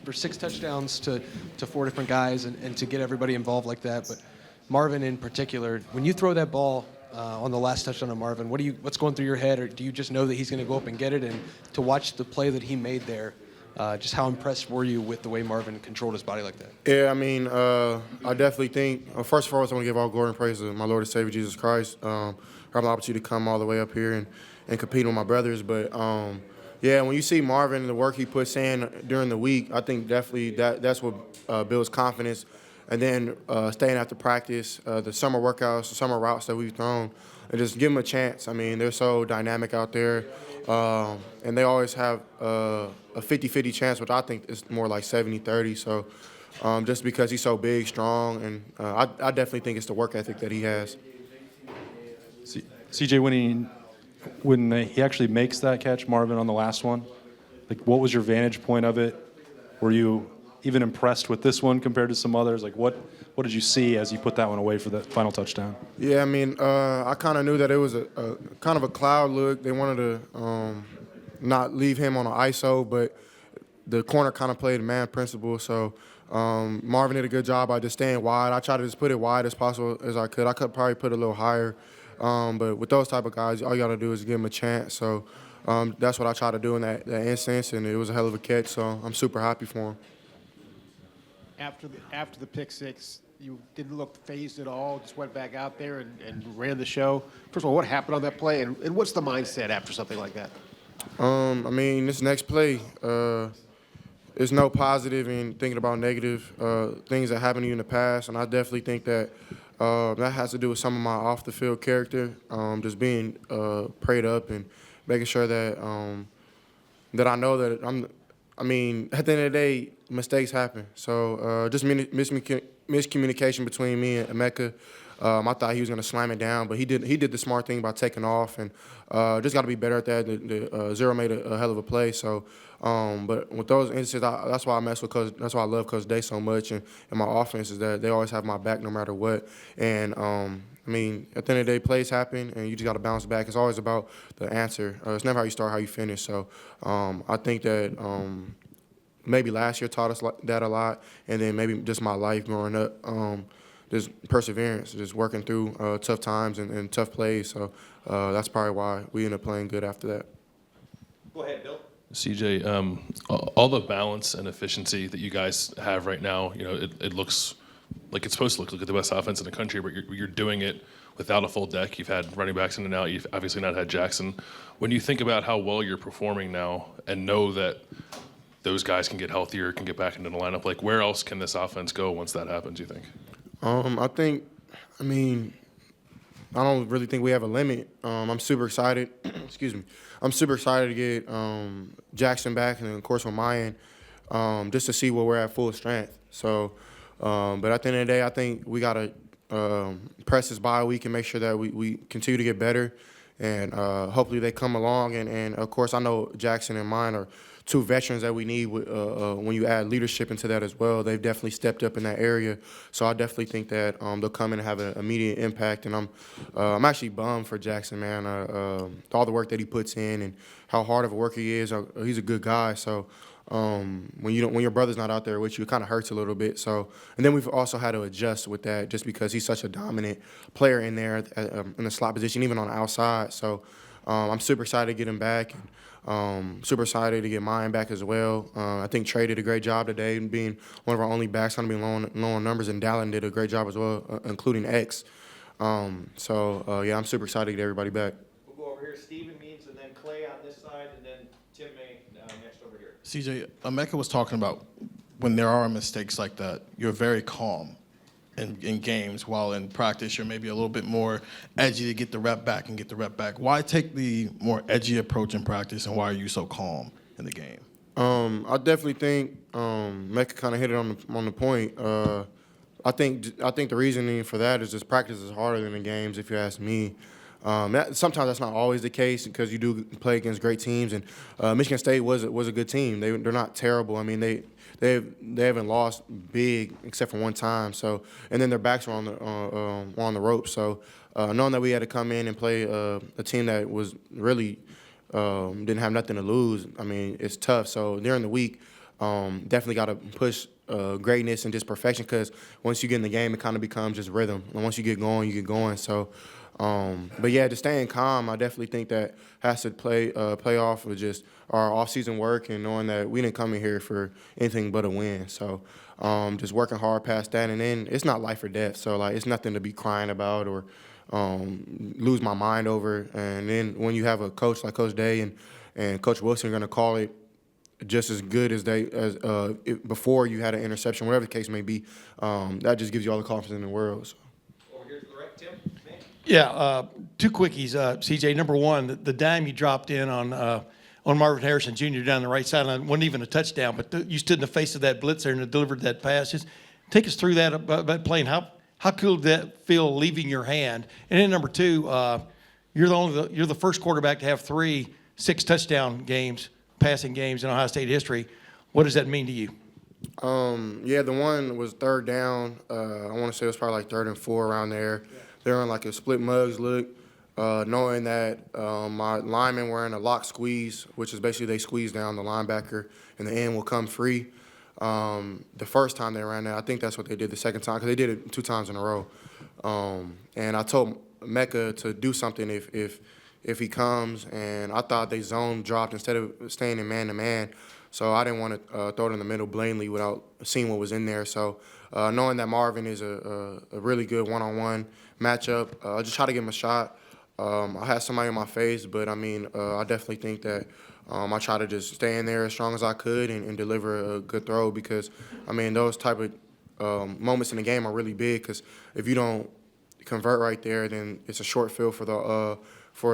for 6 touchdowns to 4 different guys and to get everybody involved like that. But Marvin in particular, when you throw that ball on the last touchdown of Marvin, what's going through your head, or do you just know that he's going to go up and get it? And to watch the play that he made there, just how impressed were you with the way Marvin controlled his body like that? Yeah, I mean, I definitely think, first of all, I want to give all glory and praise to my Lord and Savior Jesus Christ. I have the opportunity to come all the way up here and compete with my brothers. But, yeah, when you see Marvin and the work he puts in during the week, I think definitely that's what builds confidence. And then staying after practice, the summer workouts, the summer routes that we've thrown, and just give them a chance. I mean, they're so dynamic out there, and they always have a 50-50 chance, which I think is more like 70-30. So just because he's so big, strong, and I definitely think it's the work ethic that he has. CJ, when he actually makes that catch, Marvin, on the last one, like, what was your vantage point of it? Were you even impressed with this one compared to some others? Like, what did you see as you put that one away for the final touchdown? Yeah, I mean, I kind of knew that it was a kind of a cloud look. They wanted to not leave him on an ISO, but the corner kind of played man principle. So Marvin did a good job by just staying wide. I tried to just put it wide as possible as I could. I could probably put it a little higher. But with those type of guys, all you got to do is give them a chance. So that's what I tried to do in that instance, and it was a hell of a catch. So I'm super happy for him. After the pick six, you didn't look phased at all, just went back out there and ran the show. First of all, what happened on that play, and what's the mindset after something like that? I mean, this next play is no positive in thinking about negative things that happened to you in the past, and I definitely think that that has to do with some of my off-the-field character, just being prayed up and making sure that that I know that I mean, at the end of the day, mistakes happen. So just miscommunication between me and Emeka. I thought he was going to slam it down, but he did the smart thing by taking off, and just got to be better at that. The Zero made a hell of a play. So, but with those instances, that's why I mess with that's why I love Coach Day so much, and my offense is that they always have my back no matter what. And I mean, at the end of the day, plays happen, and you just got to bounce back. It's always about the answer. It's never how you start, how you finish. So I think that maybe last year taught us that a lot, and then maybe just my life growing up, just perseverance, just working through tough times and tough plays. So that's probably why we ended up playing good after that. Go ahead, Bill. CJ, all the balance and efficiency that you guys have right now, you know, it looks like it's supposed to look like the best offense in the country, but you're doing it without a full deck. You've had running backs in and out. You've obviously not had Jackson. When you think about how well you're performing now and know that those guys can get healthier, can get back into the lineup, like, where else can this offense go once that happens, you think? I mean, I don't really think we have a limit. I'm super excited. Excuse me. I'm super excited to get Jackson back, and then, of course, with Mayan, just to see where we're at full strength. So, but at the end of the day, I think we got to press this bye week and make sure that we continue to get better, and hopefully they come along. And of course, I know Jackson and Mayan are two veterans that we need when you add leadership into that as well. They've definitely stepped up in that area. So I definitely think that they'll come in and have an immediate impact. And I'm actually bummed for Jackson, man. All the work that he puts in and how hard of a worker he is. He's a good guy. So when your brother's not out there with you, it kind of hurts a little bit. So, and then we've also had to adjust with that just because he's such a dominant player in there in the slot position, even on the outside. So I'm super excited to get him back. Super excited to get mine back as well. I think Trey did a great job today, being one of our only backs going to be low on numbers, and Dallin did a great job as well, including X. Yeah, I'm super excited to get everybody back. We'll go over here. Steven Means, and then Clay on this side, and then Tim May next over here. CJ, Emeka was talking about when there are mistakes like that, you're very calm in games, while in practice you're maybe a little bit more edgy to get the rep back. Why take the more edgy approach in practice, and why are you so calm in the game? I definitely think Mecca kind of hit it on the point. I think the reasoning for that is just practice is harder than the games, if you ask me. Sometimes that's not always the case because you do play against great teams, and Michigan State was a good team. They're not terrible. I mean, they haven't lost big except for one time. So, and then their backs were on the ropes. So, knowing that we had to come in and play a team that was really didn't have nothing to lose, I mean, it's tough. So during the week, definitely got to push greatness and just perfection, because once you get in the game, it kind of becomes just rhythm. And once you get going, you get going. So, but yeah, just staying calm, I definitely think that has to play off with just our off-season work and knowing that we didn't come in here for anything but a win. So just working hard past that, and then it's not life or death. So, like, it's nothing to be crying about or lose my mind over. And then when you have a coach like Coach Day and Coach Wilson are going to call it just as good as before you had an interception, whatever the case may be, that just gives you all the confidence in the world. So. Over here to the right, Tim. Mich. Yeah, two quickies, CJ. Number one, the dime you dropped in on Marvin Harrison Jr. down the right sideline wasn't even a touchdown, but you stood in the face of that blitzer and delivered that pass. Just take us through that about playing. How cool did that feel leaving your hand? And then number two, you're the first quarterback to have 3 6-touchdown games, passing games in Ohio State history. What does that mean to you? Yeah, the one was third down. I want to say it was probably like 3rd and 4 around there. They're on like a split mugs look, knowing that my linemen were in a lock squeeze, which is basically they squeeze down the linebacker and the end will come free. The first time they ran that, I think that's what they did the second time, because they did it 2 times in a row. And I told Mecca to do something if he comes, and I thought they zone dropped instead of staying in man-to-man. So I didn't want to throw it in the middle blatantly without seeing what was in there. So knowing that Marvin is a really good one-on-one matchup, I just try to give him a shot. I had somebody in my face, but, I mean, I definitely think that I try to just stay in there as strong as I could and deliver a good throw, because, I mean, those type of moments in the game are really big, because if you don't convert right there, then it's a short field for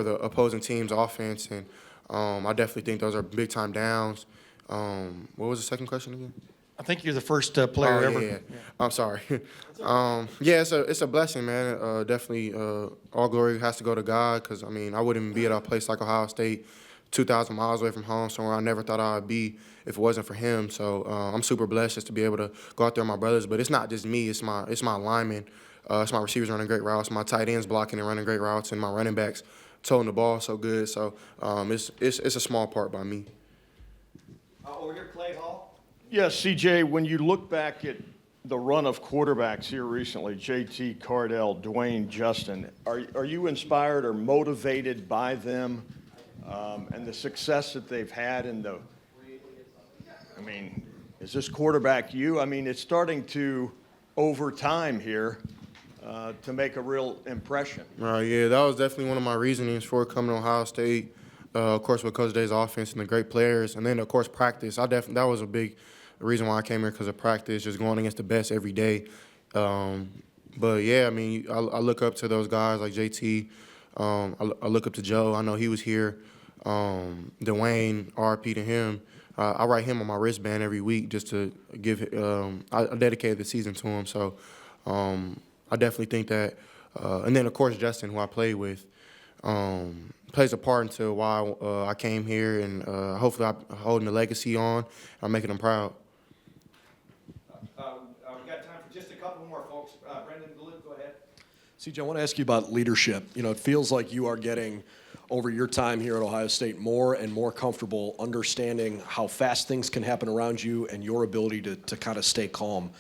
the opposing team's offense. And I definitely think those are big-time downs. What was the second question again? I think you're the first player ever. Yeah. I'm sorry. Yeah, it's a blessing, man. Definitely, all glory has to go to God, because, I mean, I wouldn't be at a place like Ohio State, 2,000 miles away from home, somewhere I never thought I would be if it wasn't for him. So I'm super blessed just to be able to go out there with my brothers. But it's not just me. It's my linemen. It's my receivers running great routes, my tight ends blocking and running great routes, and my running backs toting the ball so good. So it's a small part by me. Over here, Clay Hall. Yes, CJ, when you look back at the run of quarterbacks here recently, JT, Cardell, Dwayne, Justin, are you inspired or motivated by them and the success that they've had I mean, is this quarterback you? I mean, it's starting to, over time here, to make a real impression. Yeah, that was definitely one of my reasonings for coming to Ohio State. Of course, with Coach Day's offense and the great players, and then of course practice. That was a big reason why I came here, because of practice, just going against the best every day. But yeah, I mean, I look up to those guys like JT. I look up to Joe. I know he was here. Dwayne, RP to him. I write him on my wristband every week just to give. I dedicated the season to him, so I definitely think that. And then of course Justin, who I played with, plays a part into why I came here, and hopefully I'm holding the legacy on. I'm making them proud. We've got time for just a couple more, folks. Brendan, go ahead. CJ, I want to ask you about leadership. You know, it feels like you are getting, over your time here at Ohio State, more and more comfortable understanding how fast things can happen around you and your ability to kind of stay calm.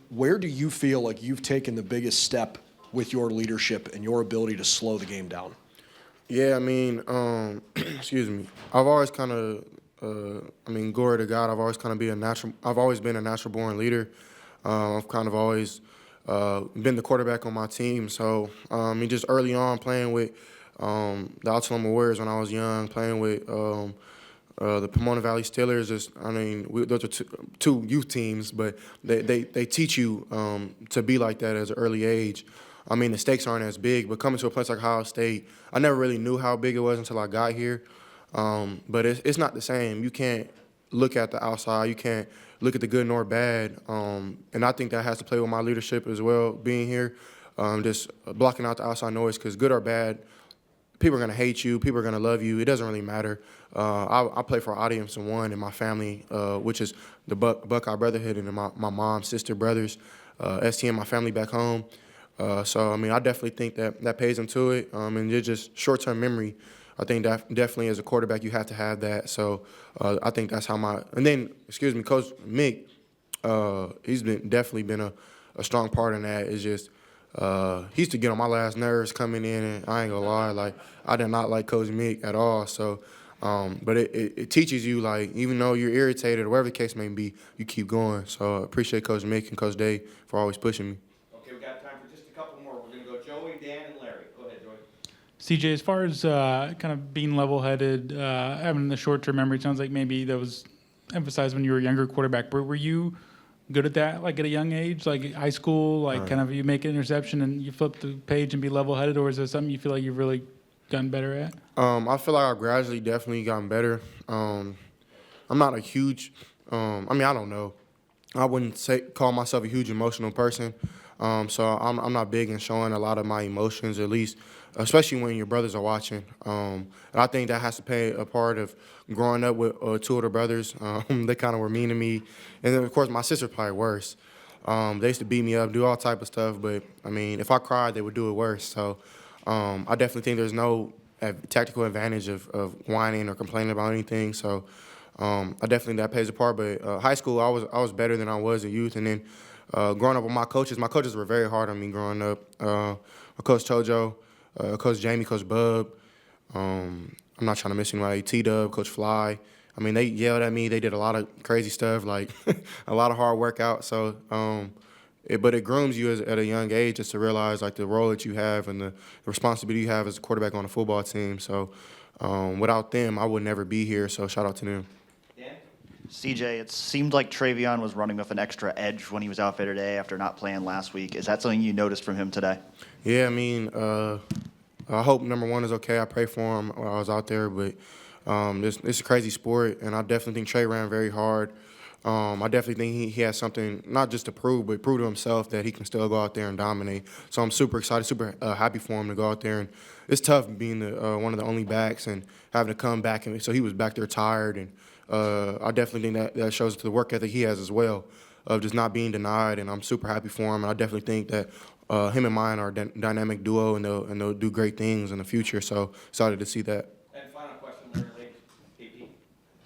Where do you feel like you've taken the biggest step with your leadership and your ability to slow the game down? Yeah, I mean, excuse me. I've always kind of, glory to God, I've always been a natural born leader. I've kind of always been the quarterback on my team. So, just early on playing with the Altaloma Warriors when I was young, playing with the Pomona Valley Steelers. Those are two youth teams, but they teach you to be like that at an early age. I mean, the stakes aren't as big, but coming to a place like Ohio State, I never really knew how big it was until I got here. But it's not the same. You can't look at the outside. You can't look at the good nor bad. And I think that has to play with my leadership as well, being here, just blocking out the outside noise, because good or bad, people are going to hate you. People are going to love you. It doesn't really matter. I play for an audience of one in my family, which is the Buckeye Brotherhood, and my mom, sister, brothers, STM, my family back home. So, I definitely think that pays into it. And it's just short-term memory. I think that definitely as a quarterback you have to have that. So I think that's how and then, Coach Mich, he's definitely been a strong part in that. It's just he used to get on my last nerves coming in, and I ain't gonna lie, like I did not like Coach Mich at all. So, but it teaches you, like, even though you're irritated or whatever the case may be, you keep going. So I appreciate Coach Mich and Coach Day for always pushing me. Okay, we got time for just a couple more. We're gonna go Joey, Dan, and Larry. Go ahead, Joey. CJ, as far as kind of being level-headed, having the short-term memory, it sounds like maybe that was emphasized when you were a younger quarterback. Were you good at that, like at a young age, like high school, like kind of you make an interception and you flip the page and be level-headed, or is there something you feel like you've really gotten better at? I feel like I've gradually definitely gotten better. I'm not a huge, I don't know. I wouldn't call myself a huge emotional person. So I'm not big in showing a lot of my emotions, at least, especially when your brothers are watching. And I think that has to play a part of growing up with two older brothers. They kind of were mean to me. And then, of course, my sister probably worse. They used to beat me up, do all type of stuff. But, if I cried, they would do it worse. So I definitely think there's no tactical advantage of whining or complaining about anything. So I definitely think that plays a part. But high school, I was better than I was at youth. And then growing up with my coaches were very hard on me growing up. Coach Tojo, Coach Jamie, Coach Bub. I'm not trying to miss anybody. T-Dub, Coach Fly. They yelled at me. They did a lot of crazy stuff, like a lot of hard workout. So, but it grooms you at a young age just to realize like the role that you have and the responsibility you have as a quarterback on a football team. So, without them, I would never be here. So, shout out to them. CJ, it seemed like Trayveon was running with an extra edge when he was out there today after not playing last week. Is that something you noticed from him today? Yeah, I hope number one is okay. I pray for him while I was out there, but it's a crazy sport, and I definitely think Trey ran very hard. I definitely think he has something not just to prove, but prove to himself that he can still go out there and dominate. So I'm super excited, super happy for him to go out there. And it's tough being one of the only backs and having to come back. And so he was back there tired, and I definitely think that shows to the work ethic he has as well, of just not being denied. And I'm super happy for him. And I definitely think that him and mine are a dynamic duo, and they'll do great things in the future. So excited to see that. And final question, Larry Lake, AP.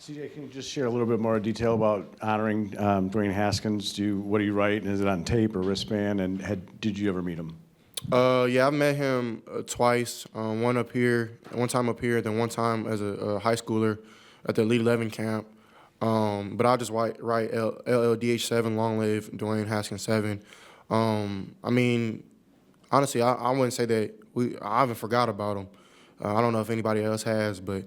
CJ, can you just share a little bit more detail about honoring Brian Haskins? What do you write? Is it on tape or wristband? And did you ever meet him? Yeah, I've met him twice. One time up here, then one time as a high schooler at the Elite 11 camp. But I'll just write LLDH7, long live Dwayne Haskins 7. Honestly, I wouldn't say that I haven't forgot about him. I don't know if anybody else has, but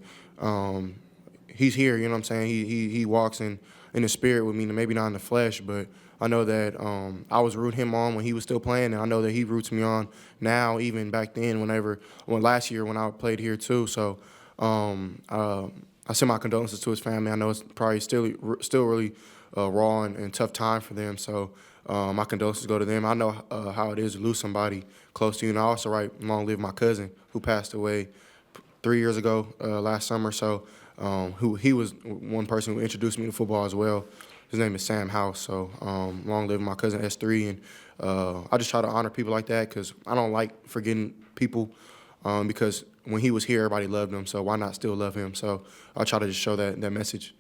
he's here. You know what I'm saying? He walks in the spirit with me, maybe not in the flesh, but I know that I was rooting him on when he was still playing, and I know that he roots me on now, even back then, last year when I played here too. So I send my condolences to his family. I know it's probably still really raw and tough time for them. So my condolences go to them. I know how it is to lose somebody close to you. And I also write long live my cousin who passed away 3 years ago last summer. So he was one person who introduced me to football as well. His name is Sam House. So long live my cousin S3. And I just try to honor people like that because I don't like forgetting people because when he was here, everybody loved him. So why not still love him? So I try to just show that message.